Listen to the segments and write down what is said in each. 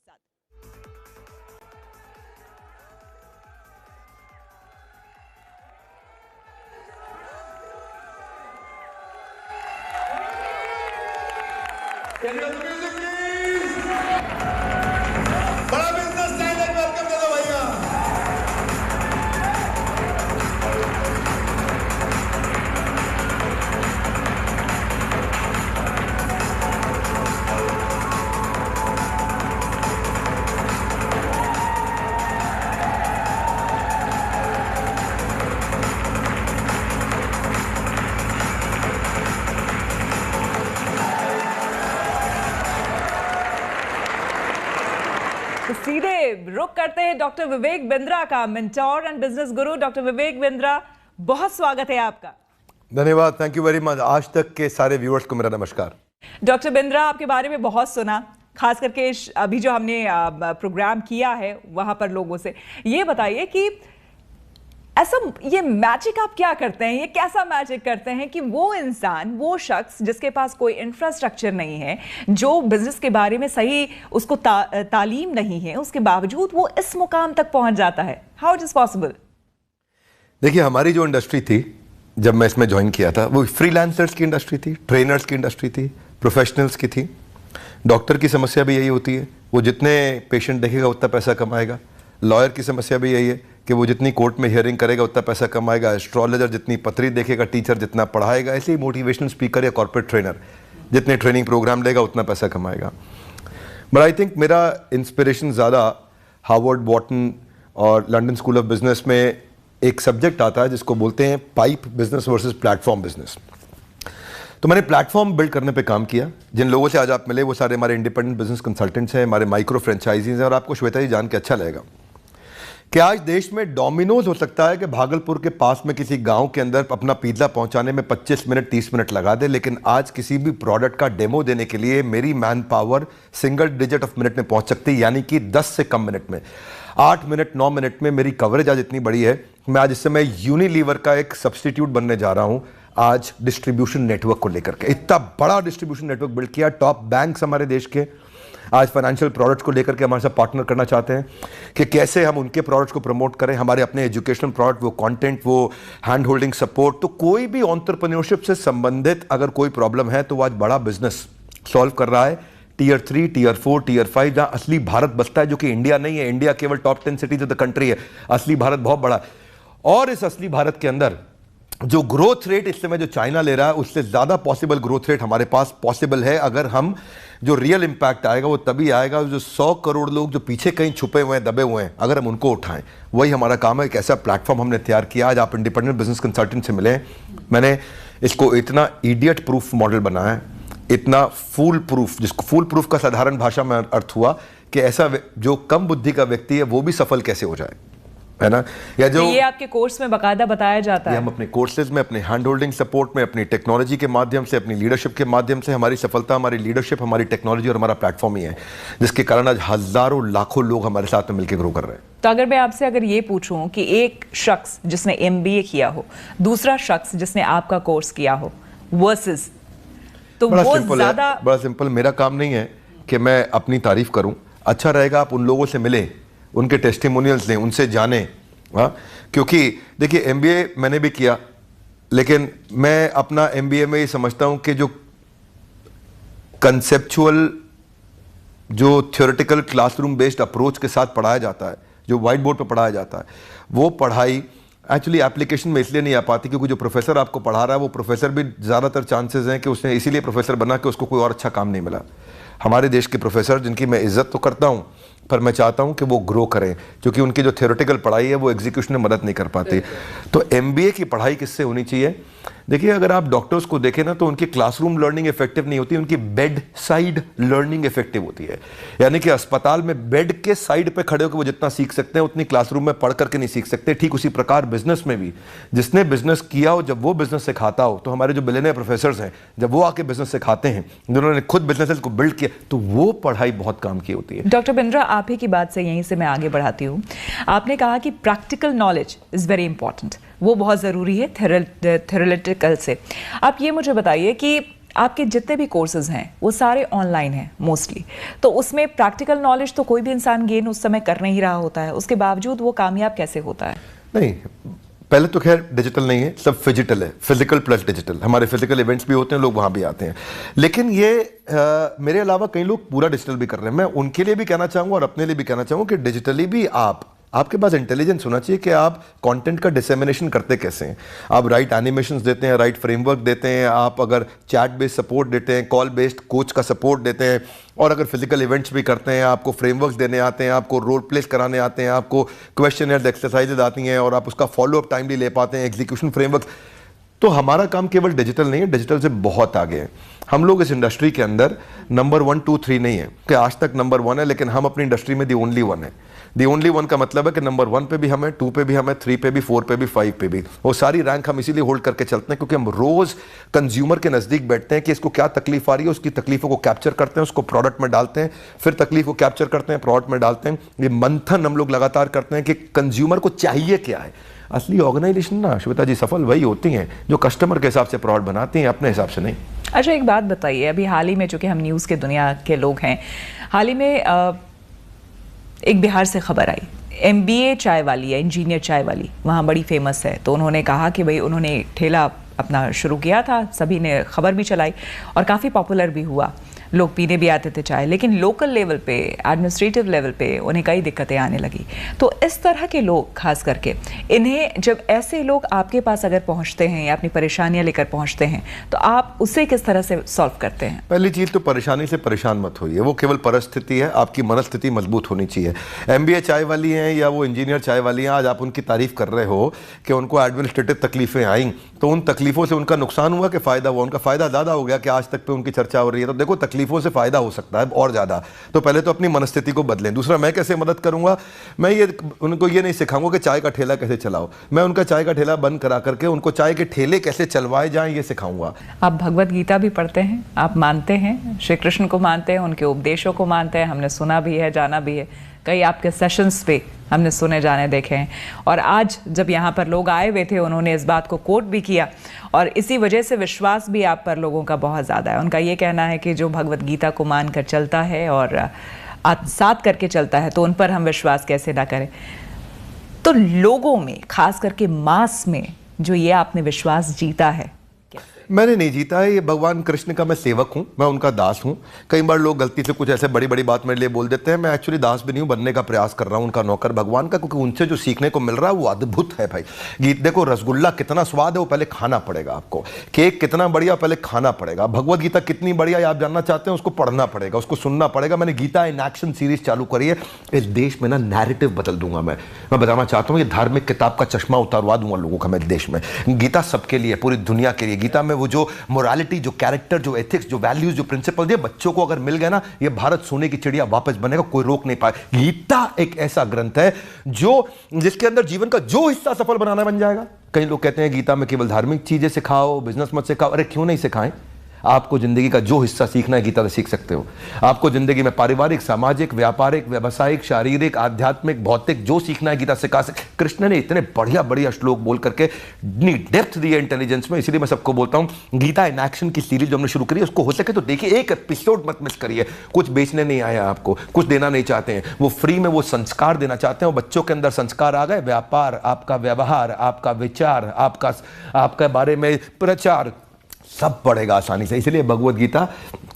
साथ। Can you have the music, please? बड़ा business style है, welcome दे दो भैया। तो सीधे रुक करते हैं डॉक्टर विवेक बिंद्रा का, mentor and business Guru doctor Vivek Bindra, बहुत स्वागत है आपका। धन्यवाद, थैंक यू वेरी मच। आज तक के सारे व्यूअर्स को मेरा नमस्कार। डॉक्टर बिंद्रा, आपके बारे में बहुत सुना, खास करके अभी जो हमने प्रोग्राम किया है वहां पर लोगों से। ये बताइए कि ऐसा ये मैजिक आप क्या करते हैं, ये कैसा मैजिक करते हैं कि वो इंसान, वो शख्स जिसके पास कोई इंफ्रास्ट्रक्चर नहीं है, जो बिजनेस के बारे में सही उसको तालीम नहीं है, उसके बावजूद वो इस मुकाम तक पहुंच जाता है? How it is possible? देखिए, हमारी जो इंडस्ट्री थी जब मैं इसमें ज्वाइन किया था, वो फ्रीलांसर्स की इंडस्ट्री थी, ट्रेनर्स की इंडस्ट्री थी, प्रोफेशनल्स की थी। डॉक्टर की समस्या भी यही होती है, वो जितने पेशेंट देखेगा उतना पैसा कमाएगा। लॉयर की समस्या भी यही है कि वो जितनी कोर्ट में हियरिंग करेगा उतना पैसा कमाएगा। एस्ट्रोलॉजर जितनी पत्री देखेगा, टीचर जितना पढ़ाएगा, ऐसे ही मोटिवेशनल स्पीकर या कॉर्पोरेट ट्रेनर जितने ट्रेनिंग प्रोग्राम लेगा उतना पैसा कमाएगा। बट आई थिंक मेरा इंस्पिरेशन ज़्यादा हार्वर्ड, वॉटन और लंदन स्कूल ऑफ बिजनेस में एक सब्जेक्ट आता है जिसको बोलते हैं pipe business versus platform business. तो मैंने प्लेटफॉर्म बिल्ड करने पे काम किया। जिन लोगों से आज आप मिले वो सारे हमारे इंडिपेंडेंट बिजनेस कंसल्टेंट्स हैं, हमारे माइक्रो फ्रेंचाइजीज हैं। और आपको श्वेता जी जान के अच्छा लगेगा कि आज देश में डोमिनोज हो सकता है कि भागलपुर के पास में किसी गांव के अंदर अपना पिज्जा पहुंचाने में 25 मिनट 30 मिनट लगा दे, लेकिन आज किसी भी प्रोडक्ट का डेमो देने के लिए मेरी man power single digit of minute में पहुंच सकती है, यानी कि 10 से कम मिनट में, 8 मिनट 9 मिनट में मेरी कवरेज आज इतनी बड़ी है। मैं आज इस समय यूनिलीवर का एक सब्सटीट्यूट बनने जा रहा हूं आज डिस्ट्रीब्यूशन नेटवर्क को लेकर के। इतना बड़ा डिस्ट्रीब्यूशन नेटवर्क बिल्ड किया। टॉप बैंक्स हमारे देश के आज फाइनेंशियल प्रोडक्ट्स को लेकर के हमारे साथ पार्टनर करना चाहते हैं कि कैसे हम उनके प्रोडक्ट्स को प्रमोट करें, हमारे अपने एजुकेशनल प्रोडक्ट, वो कंटेंट, वो हैंड होल्डिंग सपोर्ट। तो कोई भी एंटरप्रेन्योरशिप से संबंधित अगर कोई प्रॉब्लम है तो वो आज बड़ा बिजनेस सॉल्व कर रहा है। टियर 3, टियर 4, टियर 5, जहां असली भारत बसता है, जो कि इंडिया नहीं है। इंडिया केवल top 10 cities of the country है, असली भारत बहुत बड़ा है। और इस असली भारत के अंदर जो ग्रोथ रेट इस समय जो चाइना ले रहा है, उससे ज़्यादा पॉसिबल ग्रोथ रेट हमारे पास पॉसिबल है। अगर हम जो रियल इंपैक्ट आएगा वो तभी आएगा जो 100 करोड़ लोग जो पीछे कहीं छुपे हुए हैं, दबे हुए हैं, अगर हम उनको उठाएं। वही हमारा काम है। एक ऐसा प्लेटफॉर्म हमने तैयार किया। आज आप इंडिपेंडेंट बिजनेस कंसल्टेंट से मिले, मैंने इसको इतना इडियट प्रूफ मॉडल बनाया है, इतना फूल प्रूफ, जिसको फूल प्रूफ का साधारण भाषा में अर्थ हुआ कि ऐसा जो कम बुद्धि का व्यक्ति है वो भी सफल कैसे हो जाए, है ना। या जो ये आपके कोर्स में बकायदा बताया जाता है। हम अपने कोर्सेज में, अपने हैंड होल्डिंग सपोर्ट में, अपनी टेक्नोलॉजी के माध्यम से, अपनी लीडरशिप के माध्यम से, हमारी सफलता, हमारी लीडरशिप, हमारी टेक्नोलॉजी और हमारा प्लेटफॉर्म ही है जिसके कारण आज हजारों लाखों लोग हमारे साथ में मिलकर ग्रो कर रहे हैं। तो अगर मैं आपसे अगर ये पूछूं कि एक शख्स जिसने MBA किया हो, दूसरा शख्स जिसने आपका कोर्स किया हो, वर्सेस, तो बड़ा वो सिंपल है, ज्यादा बड़ा सिंपल। मेरा काम नहीं है कि मैं अपनी तारीफ करूं। अच्छा रहेगा आप उन लोगों से मिलें, उनके टेस्टिमोनियल्स लें, उनसे जानें। हाँ, क्योंकि देखिए MBA मैंने भी किया, लेकिन मैं अपना MBA में ये समझता हूं कि जो कंसेप्चुअल, जो थ्योरेटिकल क्लासरूम बेस्ड अप्रोच के साथ पढ़ाया जाता है, जो व्हाइट बोर्ड पर पढ़ाया जाता है, वो पढ़ाई एक्चुअली एप्लीकेशन में इसलिए नहीं आ पाती क्योंकि जो प्रोफेसर आपको पढ़ा रहा है वो प्रोफेसर भी ज़्यादातर चांसेस हैं कि उसने इसीलिए प्रोफेसर बना कि उसको कोई और अच्छा काम नहीं मिला। हमारे देश के प्रोफेसर, जिनकी मैं इज्जत तो करता हूं, पर मैं चाहता हूं कि वो ग्रो करें, क्योंकि उनकी जो थ्योरेटिकल पढ़ाई है वो एग्जीक्यूशन में मदद नहीं कर पाती। तो MBA की पढ़ाई किससे होनी चाहिए? देखिए, अगर आप डॉक्टर्स को देखें ना तो उनकी क्लासरूम लर्निंग इफेक्टिव नहीं होती, उनकी बेड साइड लर्निंग इफेक्टिव होती है। यानी कि अस्पताल में बेड के साइड पे खड़े होकर वो जितना सीख सकते हैं उतनी क्लासरूम में पढ़ करके नहीं सीख सकते। ठीक उसी प्रकार बिजनेस में भी, जिसने बिजनेस किया हो, जब वो बिजनेस सिखाता हो, तो हमारे जो बिलियनियर प्रोफेसर्स हैं, जब वो आके बिजनेस सिखाते हैं, जिन्होंने खुद बिजनेस को बिल्ड किया, तो वो पढ़ाई बहुत काम की होती है। डॉक्टर बिंद्रा, आप ही की बात से यहीं से मैं आगे बढ़ाती हूँ। आपने कहा कि practical knowledge is very important, वो बहुत ज़रूरी है थ्योरेटिकल से। आप ये मुझे बताइए कि आपके जितने भी कोर्सेज हैं वो सारे ऑनलाइन हैं मोस्टली, तो उसमें प्रैक्टिकल नॉलेज तो कोई भी इंसान गेन उस समय कर नहीं रहा होता है, उसके बावजूद वो कामयाब कैसे होता है? नहीं, पहले तो खैर डिजिटल नहीं है, सब फिजिकल है, फिजिकल प्लस डिजिटल। हमारे फिजिकल इवेंट्स भी होते हैं, लोग वहाँ भी आते हैं, लेकिन ये मेरे अलावा कई लोग पूरा डिजिटल भी कर रहे हैं। मैं उनके लिए भी कहना चाहूँगा और अपने लिए भी कहना चाहूँगा कि डिजिटली भी आपके पास इंटेलिजेंस होना चाहिए कि आप कंटेंट का डिसेमिनेशन करते कैसे हैं। आप राइट एनिमेशंस देते हैं, राइट फ्रेमवर्क देते हैं, आप अगर चैट बेस्ड सपोर्ट देते हैं, कॉल बेस्ड कोच का सपोर्ट देते हैं, और अगर फिजिकल इवेंट्स भी करते हैं, आपको फ्रेमवर्क्स देने आते हैं, आपको रोल प्लेस कराने आते हैं, आपको क्वेश्चनर्स एक्सरसाइजेज आती हैं और आप उसका फॉलोअप टाइमली ले पाते हैं, एग्जीक्यूशन फ्रेमवर्क, तो हमारा काम केवल डिजिटल नहीं है, डिजिटल से बहुत आगे है। हम लोग इस इंडस्ट्री के अंदर नंबर 1, 2, 3 नहीं है कि आज तक नंबर 1 है, लेकिन हम अपनी इंडस्ट्री में दी ओनली 1 है। दी ओनली 1 का मतलब है कि नंबर 1 पे भी हम है, 2 पे भी हम है, 3 पे भी, 4 पे भी, 5 पे भी। वो सारी रैंक हम इसीलिए होल्ड करके चलते हैं क्योंकि हम रोज कंज्यूमर के नजदीक बैठते हैं कि इसको क्या तकलीफ आ रही है, उसकी तकलीफों को कैप्चर करते हैं, उसको प्रोडक्ट में डालते हैं, फिर तकलीफ को कैप्चर करते हैं, प्रोडक्ट में डालते हैं। ये मंथन हम लोग लगातार करते हैं कि कंज्यूमर को चाहिए क्या है। असली ऑर्गेनाइजेशन ना श्वेता जी सफल वही होती हैं जो कस्टमर के हिसाब से प्रोडक्ट बनाती हैं, अपने हिसाब से नहीं। अच्छा, एक बात बताइए, अभी हाल ही में, चूंकि हम न्यूज़ के दुनिया के लोग हैं, हाल ही में एक बिहार से खबर आई, MBA चाय वाली है, इंजीनियर चाय वाली, वहाँ बड़ी फेमस है, तो उन्होंने कहा कि भाई उन्होंने ठेला अपना शुरू किया था, सभी ने खबर भी चलाई और काफ़ी पॉपुलर भी हुआ, लोग पीने भी आते थे चाय, लेकिन लोकल लेवल पे, एडमिनिस्ट्रेटिव लेवल पे उन्हें कई दिक्कतें आने लगी। तो इस तरह के लोग खास करके, इन्हें जब ऐसे लोग आपके पास अगर पहुंचते हैं या अपनी परेशानियां लेकर पहुंचते हैं, तो आप उसे किस तरह से सॉल्व करते हैं? पहली चीज तो परेशानी से परेशान मत होइए, वो केवल परिस्थिति है, आपकी मनस्थिति मजबूत होनी चाहिए। MBA चाय वाली हैं या वो इंजीनियर चाय वाली हैं, आज आप उनकी तारीफ कर रहे हो कि उनको एडमिनिस्ट्रेटिव तकलीफें आई, तो उन तकलीफों से उनका नुकसान हुआ कि फायदा हुआ? उनका फायदा ज्यादा हो गया कि आज तक पे उनकी चर्चा हो रही है। तो देखो, तकलीफों से फायदा हो सकता है और ज्यादा, तो पहले तो अपनी मनस्थिति को बदलें। दूसरा, मैं कैसे मदद करूंगा, मैं ये उनको ये नहीं सिखाऊंगा कि चाय का ठेला कैसे चलाओ, मैं उनका चाय का ठेला बंद करा करके उनको चाय के ठेले कैसे चलवाए जाएं ये सिखाऊंगा। आप भगवत गीता भी पढ़ते हैं, आप मानते हैं श्री कृष्ण को, मानते हैं उनके उपदेशों को, मानते हैं, हमने सुना भी है, जाना भी है, कई आपके सेशंस पे हमने सुने जाने देखे हैं, और आज जब यहाँ पर लोग आए हुए थे उन्होंने इस बात को कोट भी किया, और इसी वजह से विश्वास भी आप पर लोगों का बहुत ज़्यादा है। उनका ये कहना है कि जो भगवत गीता को मान कर चलता है और आत्मसात करके चलता है, तो उन पर हम विश्वास कैसे ना करें। तो लोगों में, खास करके मास में, जो ये आपने विश्वास जीता है, मैंने नहीं जीता है, ये भगवान कृष्ण का मैं सेवक हूं, मैं उनका दास हूं। कई बार लोग गलती से कुछ ऐसे बड़ी बड़ी बात मेरे लिए बोल देते हैं, मैं एक्चुअली दास भी नहीं हूं, बनने का प्रयास कर रहा हूं उनका नौकर भगवान का, क्योंकि उनसे जो सीखने को मिल रहा है वो अद्भुत है भाई। गीत देखो, रसगुल्ला कितना स्वाद है वो पहले खाना पड़ेगा आपको, केक कितना बढ़िया पहले खाना पड़ेगा, भगवत गीता कितनी बढ़िया आप जानना चाहते हैं उसको पढ़ना पड़ेगा, उसको सुनना पड़ेगा। मैंने गीता इन एक्शन सीरीज चालू करी है, इस देश में ना नैरेटिव बदल दूंगा मैं बताना चाहता हूँ, ये धार्मिक किताब का चश्मा उतारवा दूंगा लोगों का मैं देश में। गीता सबके लिए, पूरी दुनिया के लिए। गीता में वो जो मोरालिटी, जो कैरेक्टर, जो एथिक्स, जो वैल्यूज, जो प्रिंसिपल, ये बच्चों को अगर मिल गए ना, ये भारत सोने की चिड़िया वापस बनेगा, कोई रोक नहीं पाए। गीता एक ऐसा ग्रंथ है जो जिसके अंदर जीवन का जो हिस्सा सफल बनाना बन जाएगा। कई लोग कहते हैं गीता में केवल धार्मिक चीजें सिखाओ, बिजनेस मत सिखाओ। अरे क्यों नहीं सिखाएं? आपको जिंदगी का जो हिस्सा सीखना है गीता से सीख सकते हो। आपको जिंदगी में पारिवारिक, सामाजिक, व्यापारिक, व्यवसायिक, शारीरिक, आध्यात्मिक, भौतिक जो सीखना है गीता सिखा सकते। कृष्ण ने इतने बढ़िया बढ़िया श्लोक बोल करके इतनी डेप्थ दी है इंटेलिजेंस में, इसलिए मैं सबको बोलता हूं गीता इन एक्शन की सीरीज जो हमने शुरू करी है उसको हो सके तो देखिए, एक एपिसोड मत मिस करिए। कुछ बेचने नहीं आया आपको, कुछ देना नहीं चाहते हैं, वो फ्री में वो संस्कार देना चाहते हैं। बच्चों के अंदर संस्कार आ गए, व्यापार, आपका व्यवहार, आपका विचार, आपका बारे में प्रचार, सब पड़ेगा आसानी से। इसलिए भगवत गीता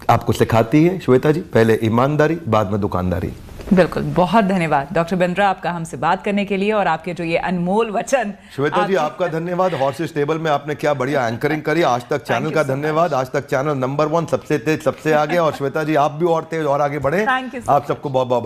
आपको सिखाती है श्वेता जी, पहले ईमानदारी, बाद में दुकानदारी। बिल्कुल, बहुत धन्यवाद डॉक्टर बिंद्रा आपका हमसे बात करने के लिए और आपके जो ये अनमोल वचन। श्वेता जी आपका धन्यवाद, हॉर्सेस टेबल में आपने क्या बढ़िया एंकरिंग करी। आज तक चैनल का धन्यवाद, आज तक चैनल नंबर 1 सबसे तेज, सबसे आगे, और श्वेता जी आप भी और तेज और आगे बढ़े। आप सबको बहुत बहुत